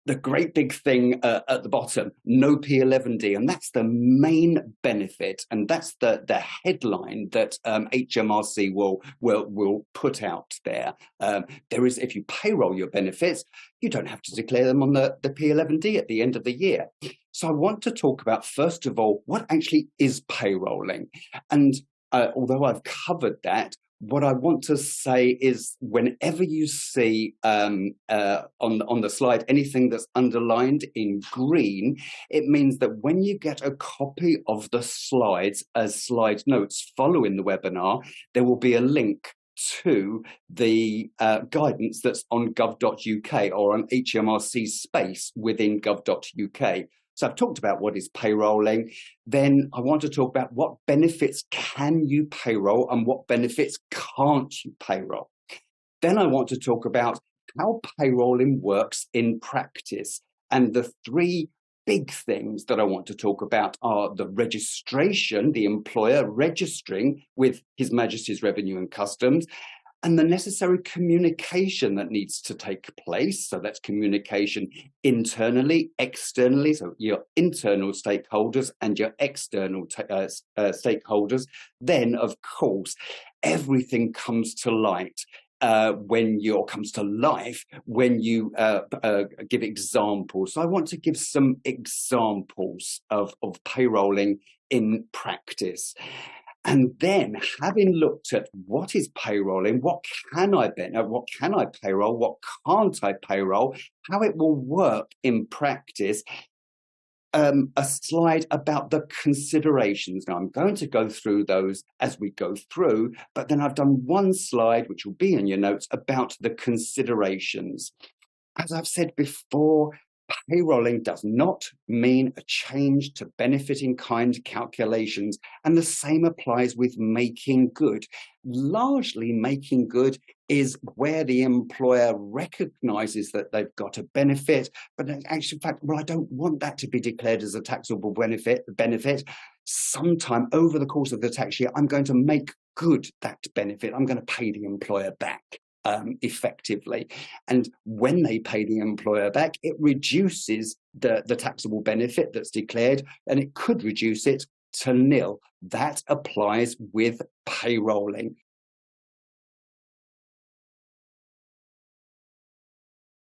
the great big thing at the bottom, no P11D, and that's the main benefit, and that's the headline that HMRC will put out there. There is, if you payroll your benefits, you don't have to declare them on the P11D at the end of the year. So I want to talk about, first of all, what actually is payrolling, and although I've covered that, what I want to say is, whenever you see on the slide anything that's underlined in green, it means that when you get a copy of the slides as slide notes following the webinar, there will be a link to the guidance that's on gov.uk or on HMRC space within gov.uk. So I've talked about what is payrolling. Then I want to talk about what benefits can you payroll and what benefits can't you payroll. Then I want to talk about how payrolling works in practice. And the three big things that I want to talk about are the registration, the employer registering with His Majesty's Revenue and Customs, and the necessary communication that needs to take place. So that's communication internally, externally, so your internal stakeholders and your external stakeholders. Then, of course, everything comes to light when you give examples. So I want to give some examples of payrolling in practice. And then, having looked at what is payrolling, what can I payroll, what can't I payroll, how it will work in practice, a slide about the considerations. Now, I'm going to go through those as we go through, but then I've done one slide, which will be in your notes, about the considerations. As I've said before, payrolling does not mean a change to benefit in kind calculations, and the same applies with making good. Largely, making good is where the employer recognises that they've got a benefit, but in actual fact, well, I don't want that to be declared as a taxable benefit. Sometime over the course of the tax year, I'm going to make good that benefit. I'm going to pay the employer back. Effectively. And when they pay the employer back, it reduces the taxable benefit that's declared, and it could reduce it to nil. That applies with payrolling.